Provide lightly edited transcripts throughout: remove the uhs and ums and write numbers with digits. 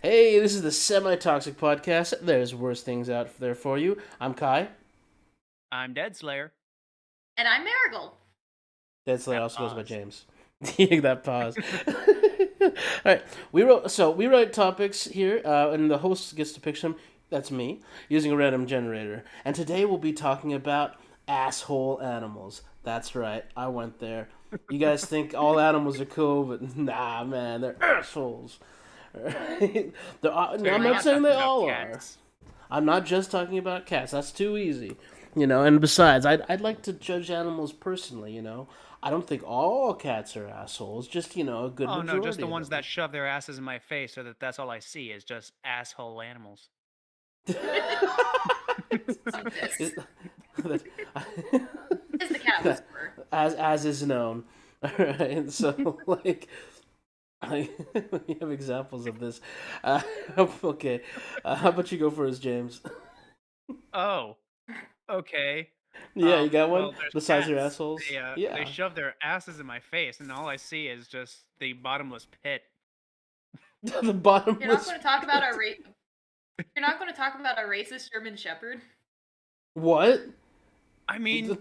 Hey, this is the Semi-Toxic Podcast. There's worse things out there for you. I'm Kai. I'm Dead Slayer. And I'm Marigold. Dead Slayer That also goes by pause. James. That pause. All right, we write topics here, and the host gets to pick some. That's me using a random generator. And today we'll be talking about asshole animals. That's right, I went there. You guys think all animals are cool, but nah, man, they're assholes. So you're I'm not not saying they talking about all are. cats. I'm not just talking about cats. That's too easy. And besides, I'd like to judge animals personally, I don't think all cats are assholes, just, a good Oh no, just majority the of ones that them. shove their asses in my face so that's all I see is just asshole animals. Is- Is the cat whisperer. as is known. Alright, so, we have examples of this. Uh, okay, how about you go first, James? Oh, okay. Yeah, you got one? Well, there's Besides your cats. assholes? They Yeah. shove their asses in my face, and all I see is just the bottomless pit. The You're not bottomless going to talk about pit. our You're not going to talk about a racist German Shepherd. What? I mean,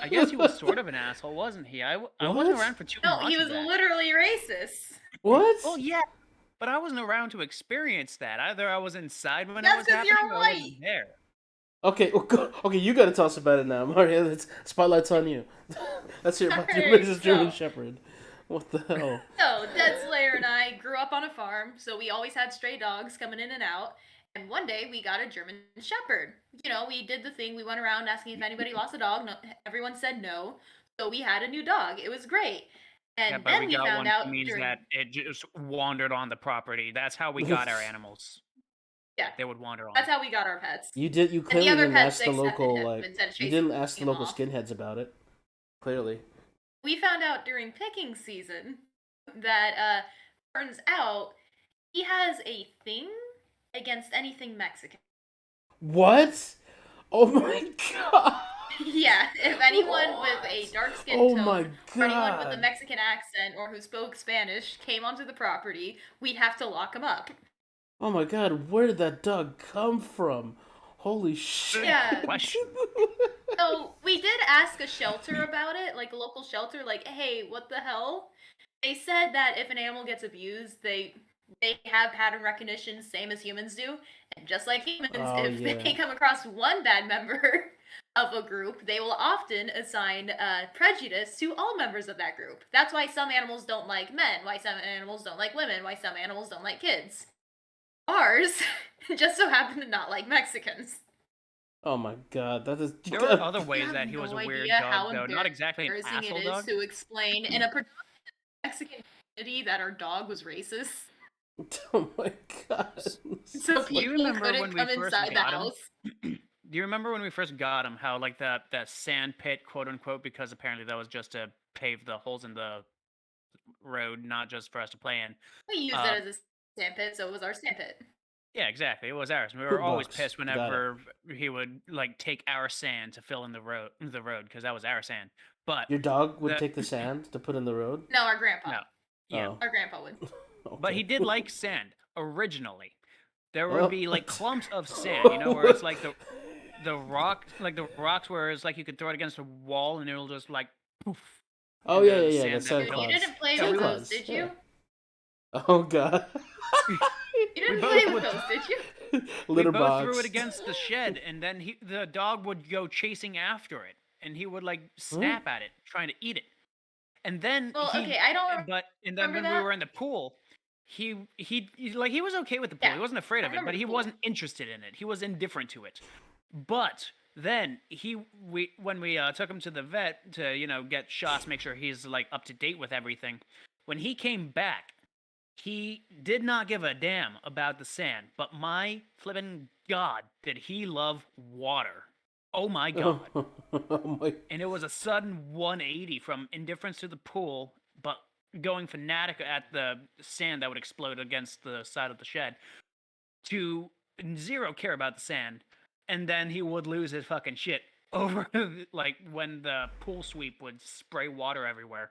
I guess he was sort of an asshole, wasn't he? I wasn't What? around for too No, much he of was that. literally racist. Well, What? yeah, but I wasn't around to experience that. Either I was inside when it That's was because happening, you're or I white. wasn't there. Okay, okay, you gotta tell us about it now, Mario. Spotlight's on you. Let's hear about your Alright, racist German so Shepherd. What the hell? Dead Slayer and I grew up on a farm, so we always had stray dogs coming in and out. And one day we got a German Shepherd. We did the thing. We went around asking if anybody lost a dog. No, everyone said no. So we had a new dog. It was great. Yeah, And but then we we got found one out who means during that it just wandered on the property. That's how we got our animals. yeah, They would wander on. that's how we got our pets. You And the clearly other didn't pets ask the accepted local him instead of you chasing didn't ask the him local off. skinheads about it. Clearly. We found out during picking season that turns out he has a thing against anything Mexican. What? Oh my god. Yeah, if anyone with a dark skin Oh tone my or anyone with a god. Mexican accent or who spoke Spanish came onto the property, we'd have to lock him up. Oh my god, where did that dog come from? Holy shit. Good Yeah. question. So we did ask a shelter about it, like a local shelter, like, hey, what the hell? They said that if an animal gets abused, they have pattern recognition, same as humans do. And just like humans, Oh if yeah. they come across one bad member of a group, they will often assign prejudice to all members of that group. That's why some animals don't like men, why some animals don't like women, why some animals don't like kids. Ours just so happen to not like Mexicans. Oh my god, that is. There were other You ways have that he was no a weird idea dog, how though. Not exactly an embarrassing it asshole is dog. to explain in a Mexican community that our dog was racist. Oh my god. So Do you people remember when couldn't we come first inside the got him? house. Do you remember when we first got him? How like that sand pit, quote unquote, because apparently that was just to pave the holes in the road, not just for us to play in. We used Uh, it as a sandpit, so it was our sandpit. yeah, exactly. It was ours. We were Poop always box. pissed Got it. whenever he would like take our sand to fill in the road, because that was our sand. But Your dog would the take the sand to put in the road? No, our grandpa. no, yeah, Oh. Our grandpa would. but Okay. he did like sand originally. There would Well, be like clumps of sand, where it's like the rock, like the rocks, where it's like you could throw it against a wall and it'll just like poof Oh into yeah, the yeah, yeah. The sand that sand Dude, you filled. clouds. didn't play Yeah, with Sand those, clouds. did Yeah. you? Oh god. You we didn't play both with would those, did you? we Litter both threw it box. against the shed, and then the dog would go chasing after it, and he would like Huh? snap at it, trying to eat it. And then Well, okay, I don't and then remember when we that. were in the pool, he was okay with the pool. Yeah, He wasn't afraid I of it, remember but the he pool. wasn't interested in it. He was indifferent to it. But then we when we took him to the vet to get shots, make sure he's like up to date with everything. When he came back, he did not give a damn about the sand. But my flippin' god, did he love water? Oh my god. Oh my. And it was a sudden 180 from indifference to the pool, but going fanatic at the sand that would explode against the side of the shed, to zero care about the sand. And then he would lose his fucking shit over like when the pool sweep would spray water everywhere,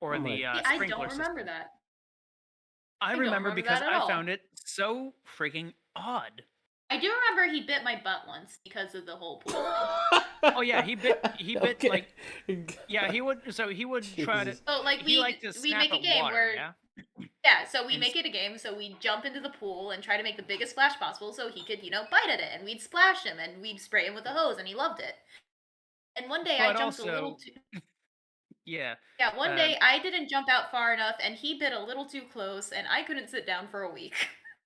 Oh or my. the See, I sprinkler don't remember system. that. I don't remember remember because that at I all. found it so freaking odd. I do remember he bit my butt once because of the whole pool Oh yeah, he bit Okay. like yeah, he would try to Jesus. thing. So like he liked to we snap make a at game water, where yeah? yeah, so we And make it a game. So we jump into the pool and try to make the biggest splash possible, so he could bite at it, and we'd splash him, and we'd spray him with a hose, and he loved it. And one day I but jumped a little also too. yeah, Yeah, one uh, day I didn't jump out far enough, and he bit a little too close, and I couldn't sit down for a week.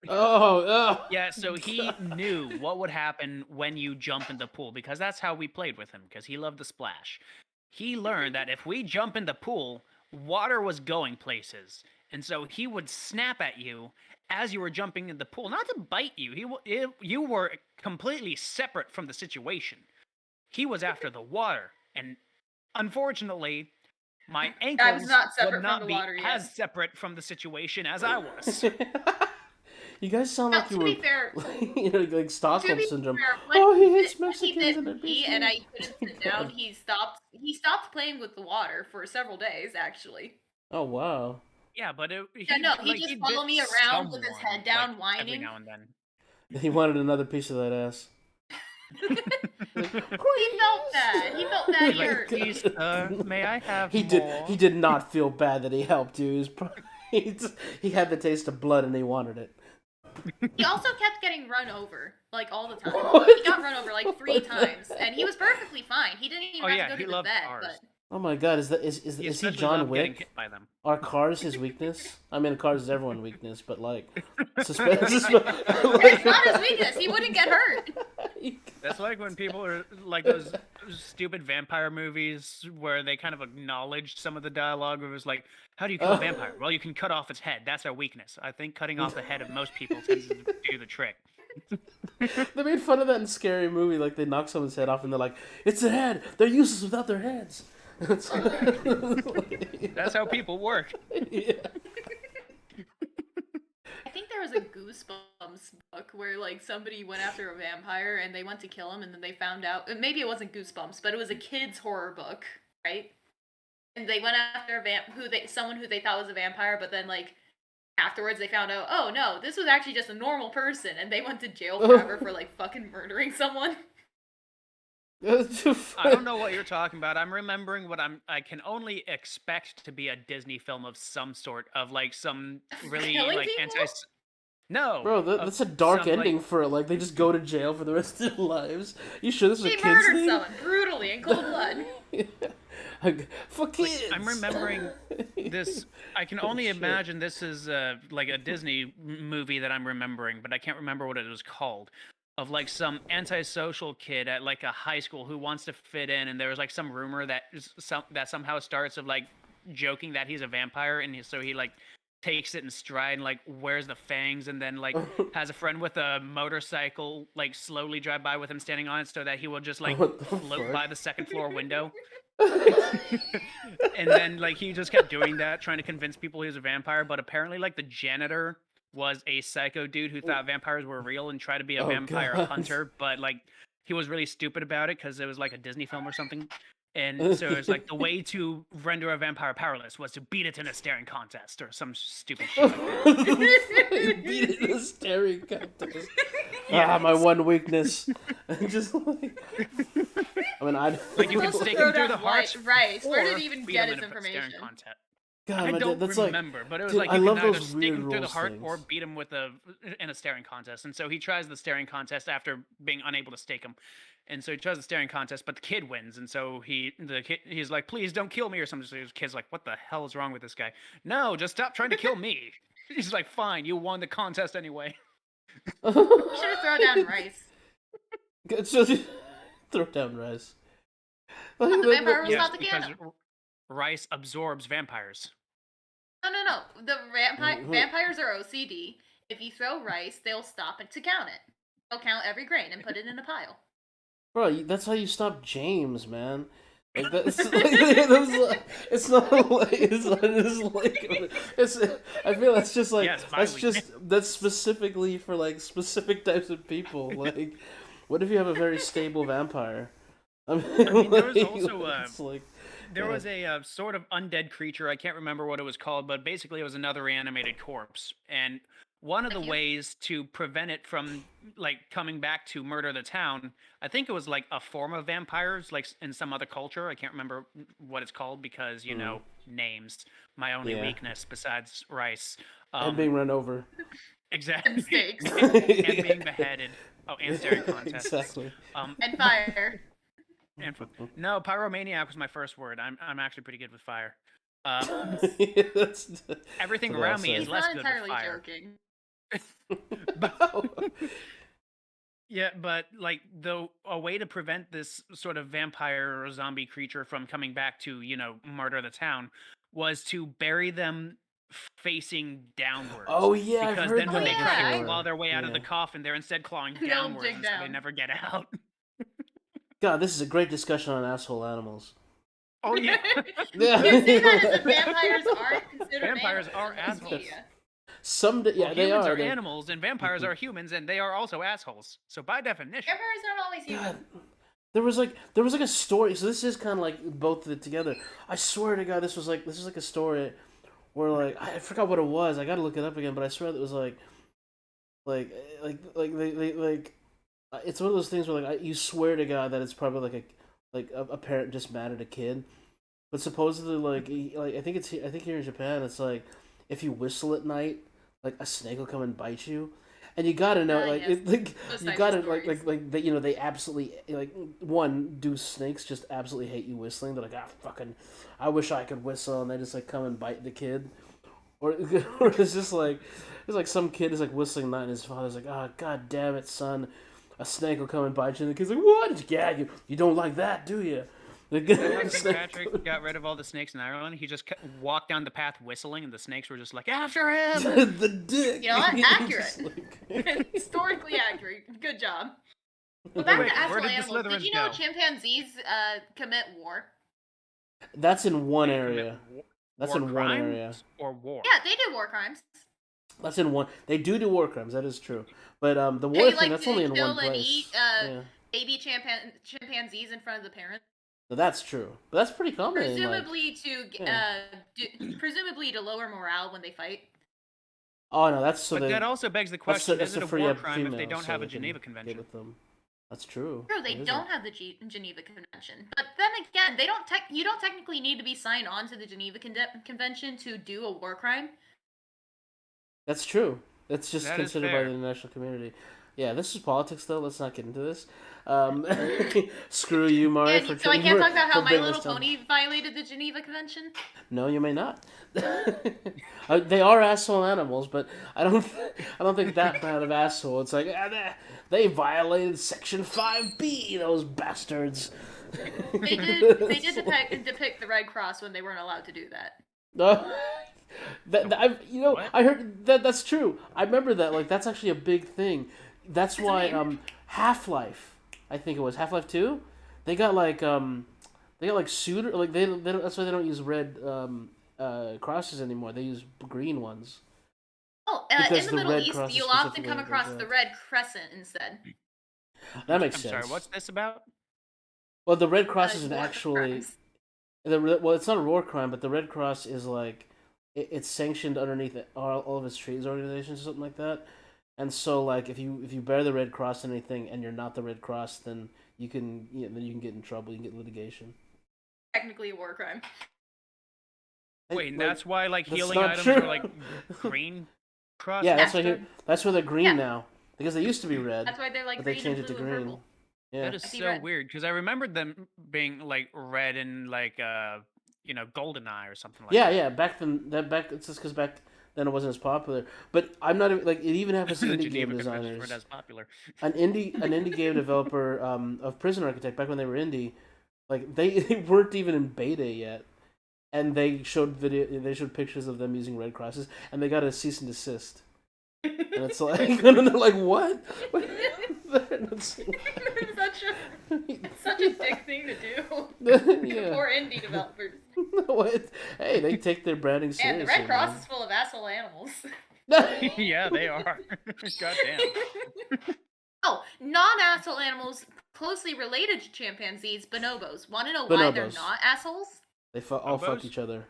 Oh, yeah, so he God. knew what would happen when you jump in the pool because that's how we played with him because he loved the splash. He learned that if we jump in the pool, water was going places. And so he would snap at you as you were jumping in the pool, not to bite you. You were completely separate from the situation. He was after the water, and unfortunately, my I was ankles not would separate from the not be water yet. as separate from the situation as I was. You guys sound Now, like you to were, be fair, like to Stockholm be syndrome. fair, Oh, he when hates he Mexicans bit and it me makes and I me. couldn't sit down, he stopped playing with the water for several days, actually. Oh wow. Yeah, but Yeah, no, he like just he'd bit followed me around with his someone head like down, every whining. now and then. He wanted another piece of that ass. Like, He felt bad. He felt bad. He's He like, hurt. please, may I have he more? did not feel bad that he helped you. He had the taste of blood and he wanted it. He also kept getting run over, like, all the time. What? He got run over, like, 3 What the times, heck? and he was perfectly fine. He didn't even Oh have yeah, to go he to the loved vet, cars. but... Oh my God! He Is he especially John loved getting Wick? hit by them. Are cars his weakness? I mean, cars is everyone's weakness, but like, It's not his weakness. He wouldn't get hurt. That's like when people are like those stupid vampire movies where they kind of acknowledge some of the dialogue. Where it was like, "How do you kill a vampire? Well, you can cut off its head. That's our weakness. I think cutting off the head of most people tends to do the trick." They made fun of that in Scary Movie. Like they knock someone's head off and they're like, "It's their head. They're useless without their heads." It's That's how people work. yeah. I think there was a Goosebumps book where, like, somebody went after a vampire and they went to kill him, and then they found out... Maybe it wasn't Goosebumps, but it was a kid's horror book, right? And they went after someone who they thought was a vampire, but then, like, afterwards they found out, oh no, this was actually just a normal person, and they went to jail forever for, like, fucking murdering someone. I don't know what you're talking about. I'm remembering what I can only expect to be a Disney film of some sort of like some really Killing like people? No, Bro, that's a dark some, ending like, for it. Like they just go to jail for the rest of their lives. You sure this is a They kids murdered thing? someone brutally in cold blood. For kids. Like, I'm remembering this. I can only imagine this is like a Disney movie that I'm remembering, but I can't remember what it was called. Of like some antisocial kid at like a high school who wants to fit in, and there was like some rumor that that somehow starts of like joking that he's a vampire, and so he like takes it in stride and like wears the fangs, and then like has a friend with a motorcycle like slowly drive by with him standing on it, so that he will just like What the float fuck? by the second floor window. And then like he just kept doing that, trying to convince people he was a vampire. But apparently, like the janitor was a psycho dude who thought vampires were real and tried to be a Oh, vampire God. hunter, but like he was really stupid about it because it was like a Disney film or something. And so it's like the way to render a vampire powerless was to beat it in a staring contest or some stupid shit like that. Beat it in a staring contest. Yeah. Ah, my one weakness. Just like, I mean, Like you can Supposed to stake throw him through down the heart. Rice. Where did or he even beat get him his in a staring information? contest. God, I my don't that's like, remember, but it was dude, like I you love can either those stake weird him through the rules heart things. or beat him with in a staring contest. And so he tries the staring contest after being unable to stake him. And so he tries the staring contest, but the kid wins. And so he's like, "Please don't kill me," or something. So his kid's like, "What the hell is wrong with this guy? No, just stop trying to kill me." He's like, "Fine, you won the contest anyway." You should have thrown down Rice. So, throw down Rice. The vampire was Yes, not the because cannon. rice absorbs vampires. No. The vampires are OCD. If you throw rice, they'll stop it to count it. They'll count every grain and put it in a pile. Bro, that's how you stop James, man. Like that's like, it's not like it's. I feel that's just like Yes, my that's weakness. just that's specifically for like specific types of people. Like, what if you have a very stable vampire? I mean, there was also, it's like there was a sort of undead creature. I can't remember what it was called, but basically it was another animated corpse. And one of the Thank you. ways to prevent it from like coming back to murder the town, I think it was like a form of vampires, like in some other culture. I can't remember what it's called because names, my only Yeah. weakness besides rice. And being run over. Exactly. And steaks. And being beheaded. Oh, and staring contests. Exactly. And fire. No, pyromaniac was my first word. I'm actually pretty good with fire. That's Everything what they all around me say. is He's less not good entirely with fire. joking. Yeah, but like a way to prevent this sort of vampire or zombie creature from coming back to, murder the town was to bury them facing downwards. Oh yeah, I've Because heard then that when they try to before. claw their way out of Yeah. the coffin, they're instead clawing They'll downwards, dig and so they down. never get out. God, this is a great discussion on asshole animals. Oh yeah. Yeah. You say that as if vampires aren't considered Vampires are animals in this assholes. media. Yeah, they humans are. are animals, and vampires are humans, and they are also assholes. So by definition, Vampires aren't always human. God, there was like a story. So this is kind of like both of it together. I swear to God, this was like a story where like I forgot what it was. I got to look it up again, but I swear that it was like it's one of those things where like you swear to God that it's probably like a parent just mad at a kid, but supposedly like I think here in Japan it's like if you whistle at night, like a snake will come and bite you, and you gotta know Yes. Those you types gotta of stories. like they they absolutely like do snakes just absolutely hate you whistling? They're like fucking I wish I could whistle, and they just like come and bite the kid, or or it's like some kid is like whistling at night and his father's like god damn it son, a snake will come and bite you, and the kid's like what? Yeah, you don't like that, do you? remember when St. Patrick got rid of all the snakes in Ireland? He just walked down the path whistling, and the snakes were just like, after him! The dick. You know what? Just Accurate. Historically accurate. Good job. But back Wait, to where asshole did the animals. Did Slytherins you know go? chimpanzees commit war? That's in one They commit area. That's war in one crimes area. Or war? Yeah, they do war crimes. That's in one. They do war crimes. That is true. But the war They thing like that's to only in kill one and place. eat Yeah, baby chimpanzees in front of the parents. so that's true. But that's pretty common. Presumably to lower morale when they fight. Oh no, that's so But they. that also begs the question: That's is it to a free war up crime if they females don't so have a they can Geneva get Convention? with them. That's true. True, they It is don't have the Geneva Convention. But then again, you don't technically need to be signed on to the Geneva Convention to do a war crime. That's true. That's just That is considered by fair. the international community. Yeah, this is politics, though. Let's not get into this. Screw you, Mario. And so I can't talk about how My Little down. Pony violated the Geneva Convention. No, you may not. They are asshole animals, but I don't think that bad of asshole. It's like they violated Section 5B. Those bastards. They did depict the Red Cross when they weren't allowed to do that. What? I heard that's true. I remember that. Like that's actually a big thing. That's why Half-Life, I think it was Half-Life 2, they got like sued, or like they don't, that's why they don't use red crosses anymore. They use green ones. Oh, Because in the the Middle Red East, Cross is you'll often specifically come like across that. the Red Crescent instead. That makes I'm sense. sorry, what's this about? Well, the Red Cross is War actually crimes. well, it's not a war crime, but the Red Cross is like it's sanctioned underneath all of its trees organizations or something like that. And so, like, if you bear the Red Cross and anything, and you're not the Red Cross, then you can get in trouble. You can get litigation. Technically a war crime. Wait, and that's why like that's healing not items true. are like green cross. Yeah, that's instead? that's why they're green Yeah. now, because they used to be red, That's why they're like but they green changed and it to blue and green. purple. Yeah, That is I see so red. weird because I remembered them being like red and like golden eye or something like yeah, that. yeah. Back it's just because back then it wasn't as popular. But I'm not even like it even happens to The indie game Geneva Convention designers. weren't as popular. An indie game developer of Prison Architect back when they were indie, like they weren't even in beta yet, and they showed pictures of them using red crosses, and they got a cease and desist. And it's like and they're like what? It's such a dick thing to do. Yeah. Poor indie developers. What? Hey, they take their branding And seriously. the Red Cross man. is full of asshole animals. Yeah, they are. Goddamn. Oh, non-asshole animals closely related to chimpanzees, bonobos. Want to know why they're Bonobos. not assholes? They all fuck Bonobos? each other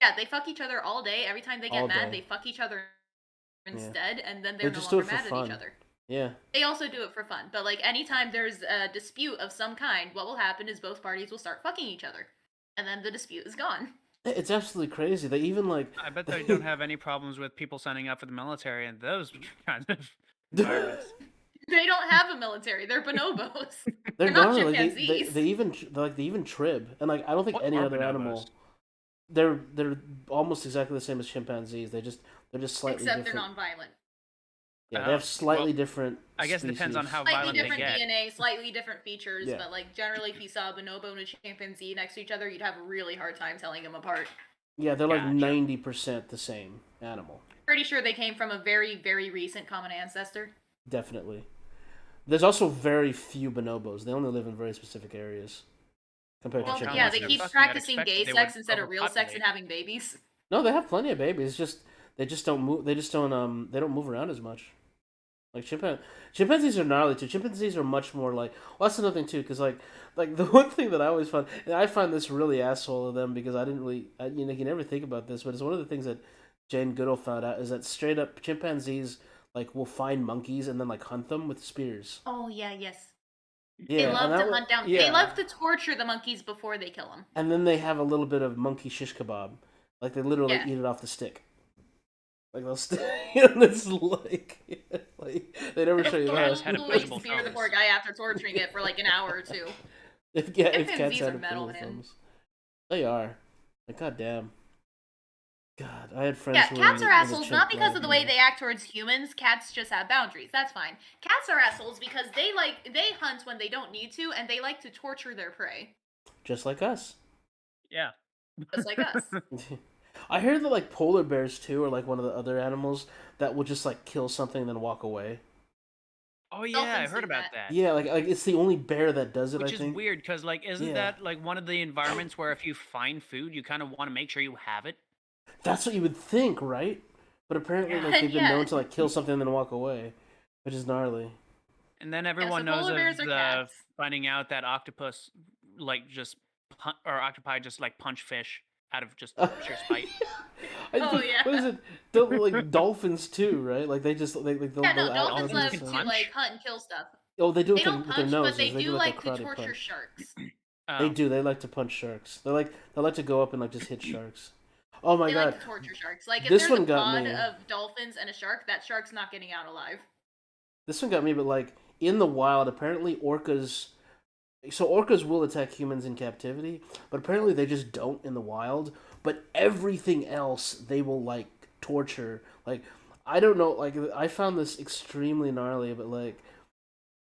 Yeah, they fuck each other all day. Every time they get all mad, day. they fuck each other Yeah. instead, and then They they're no just do longer it for mad at each fun. other. Yeah. They also do it for fun, but like anytime there's a dispute of some kind, what will happen is both parties will start fucking each other, and then the dispute is gone. It's absolutely crazy. They even like. I bet they don't have any problems with people signing up for the military and those kinds of environments. They don't have a military. They're bonobos. They're not gnarly. Like chimpanzees. they even they even trib, and like I don't think What any are other bonobos? animal. They're almost exactly the same as chimpanzees. They're just slightly Except different. they're non-violent. Yeah, they have slightly well, different. I guess it depends on species. how Slightly violent they different get. DNA, slightly different features, Yeah. but like generally, if you saw a bonobo and a chimpanzee next to each other, you'd have a really hard time telling them apart. Yeah, they're like Gotcha. 90% the same animal. Pretty sure they came from a very, very recent common ancestor. Definitely. There's also very few bonobos. They only live in very specific areas compared Well, to Well, yeah, chimpanzees. they keep Fucking, I'd practicing expect gay they sex would instead of real sex and overpopulate. having babies. No, they have plenty of babies. They just don't move. They just don't they don't move around as much. Like chimpanzees are gnarly too. Chimpanzees are much more like. Well, that's another thing too, because like the one thing that I always find, and I find this really asshole of them because I didn't really, you know, you never think about this, but it's one of the things that Jane Goodall found out is that straight up chimpanzees like will find monkeys and then like hunt them with spears. Oh yeah, yes. Yeah, They and love that to wa- hunt down. Yeah, They love to torture the monkeys before they kill them. and then they have a little bit of monkey shish kebab, like they literally Yeah. eat it off the stick. Like they'll and it's like they never show you Guys how. had Totally opposable spear the thumbs. poor guy after torturing it for like an hour or two. If cats Chimpanzees had are metal, opposable man. thumbs, they are. Like goddamn. God, I had friends. Yeah, who were cats in are the assholes chimp not because of the way gang. they act towards humans. Cats just have boundaries. That's fine. Cats are assholes because they hunt when they don't need to, and they like to torture their prey, Just like us. Yeah. just like us. I heard that like polar bears too are like one of the other animals that will just like kill something and then walk away. Oh yeah, I Dolphins heard do about that. that. Yeah, like it's the only bear that does it. Which I is think. weird because like isn't Yeah. that like one of the environments where if you find food you kind of want to make sure you have it? That's what you would think, right? But apparently, Yeah. like they've been Yeah. known to like kill something and then walk away, which is gnarly. And then everyone so knows polar of bears are the cats. finding out that octopus like just or octopi just like punch fish out of just sheer spite. Oh, yeah. What is it? Like dolphins too, right? Like they just like they'll, Yeah, no, they'll out dolphins Dolphins love can to punch? like hunt and kill stuff. Oh, they do They it don't with their punch, noses. but they do do like to karate torture punch. sharks. They Oh. do. They like to punch sharks. They like to go up and like just hit sharks. Oh my They god! like to torture sharks. Like if This there's one a got pod me. of dolphins and a shark, that shark's not getting out alive. This one got me. But like in the wild, apparently orcas. So orcas will attack humans in captivity, but apparently they just don't in the wild. But everything else they will like torture. Like I don't know. Like I found this extremely gnarly, but like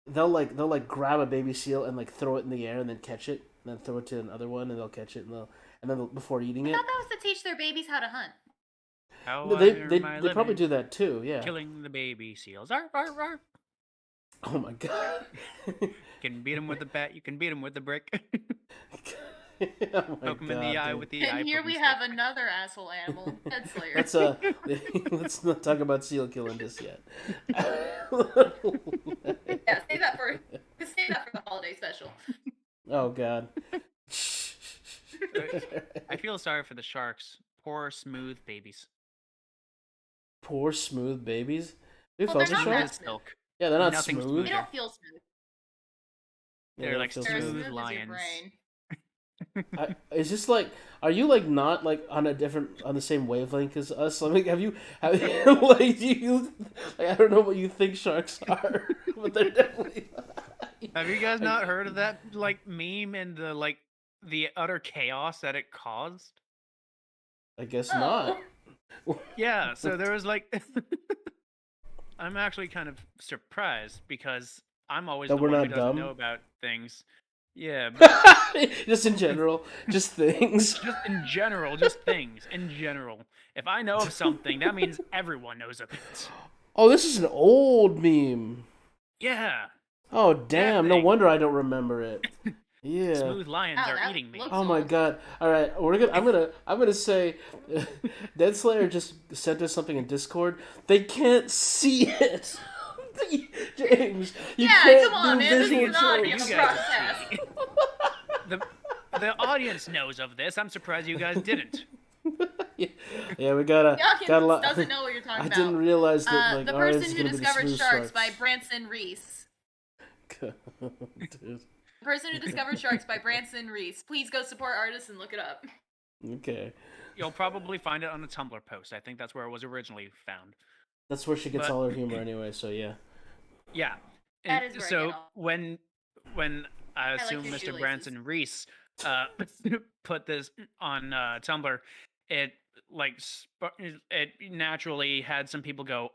they'll like grab a baby seal and like throw it in the air and then catch it, and then throw it to another one and they'll catch it and then before eating I it. thought that was to teach their babies how to hunt. How No, I they earn my probably living, do that too. Yeah. killing the baby seals. Arr, arr, arr. Oh my god. You can beat him with a bat. You can beat him with a brick. Oh my Poke him in the God, ave dude. with the eye And here poking we stick. have another asshole animal, Head Slayer. Let's let's not talk about seal killing just yet. Yeah, save that for the holiday special. Oh god. I feel sorry for the sharks. Poor smooth babies. Poor smooth babies. Have you Well, they're felt not a that shark? Smooth as silk. Yeah, they're not Nothing smooth. They smoother. don't feel smooth. Yeah, They're they like don't feel They're as Smooth smooth as your lions. brain. Is this like? Are you like not like on the same wavelength as us? Like, have you like do you? Like, I don't know what you think sharks are, but they're definitely. Have you guys not heard of that like meme and the utter chaos that it caused? I guess Oh. not. Yeah, so there was like I'm actually kind of surprised because I'm always That the we're one who not doesn't dumb? know about things. Yeah, but Just in general, just things. just in general, just things in general. If I know of something, that means everyone knows of it. Oh, this is an old meme. Yeah, Oh damn! No thing. wonder I don't remember it. Yeah. smooth lions Oh, are that eating me. looks- Oh my god! All right, I'm gonna say, Dead Slayer just sent us something in Discord. They can't see it. James, you Yeah, can't come on, do man. This visual is an audio jokes. You guys process. the the audience knows of this. I'm surprised you guys didn't. Yeah, we got The a audience lot. doesn't know what you're talking I about. didn't realize that like The ours Person is Who gonna be the Discovered smooth Sharks by sharks. Branson Reese. Dude. The Person Who Discovered Sharks by Branson Reese. Please go support artists and look it up. Okay, You'll probably find it on a Tumblr post. I think that's where it was originally found. that's where she gets But- all her humor anyway. So yeah. Yeah. That And is where I so get all- when I like assume your Mr. shoelaces. Branson Reese put this on Tumblr, it it naturally had some people go,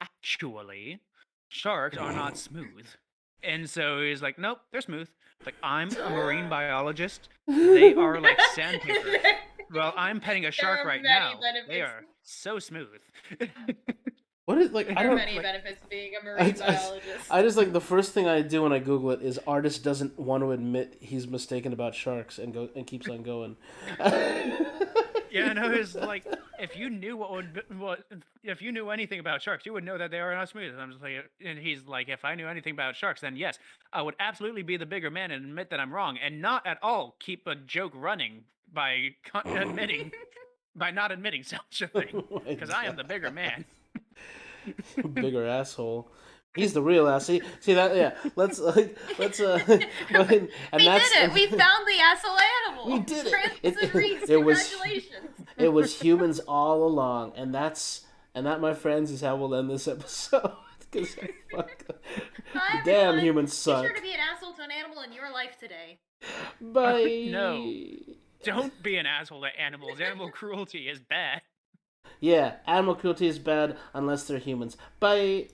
actually, sharks are not smooth. And so he's like, nope, they're smooth. Like, I'm a marine biologist. They are like sandpaper. Well, I'm petting a shark are right many now. They benefits. are so smooth. What is like? I There are don't. many like- benefits to being a marine biologist. I just like the first thing I do when I Google it is artist doesn't want to admit he's mistaken about sharks and keeps on going. Yeah, no, it's like if you knew if you knew anything about sharks, you would know that they are not smooth. And I'm just like, and he's like, if I knew anything about sharks, then yes, I would absolutely be the bigger man and admit that I'm wrong, and not at all keep a joke running by not admitting such a thing, Oh my because I am the bigger man. Bigger asshole. He's the real ass. See that? Yeah. Let's. And We that's, did it! We found the asshole animal! We did it. Branson Reese, It was- congratulations! It was humans all along, and that, my friends, is how we'll end this episode. 'Cause fuck. Hi, Damn, everyone. humans Be suck. sure to be an asshole to an animal in your life today. Bye. No. Don't be an asshole to animals. Animal cruelty is bad. Yeah, animal cruelty is bad unless they're humans. Bye.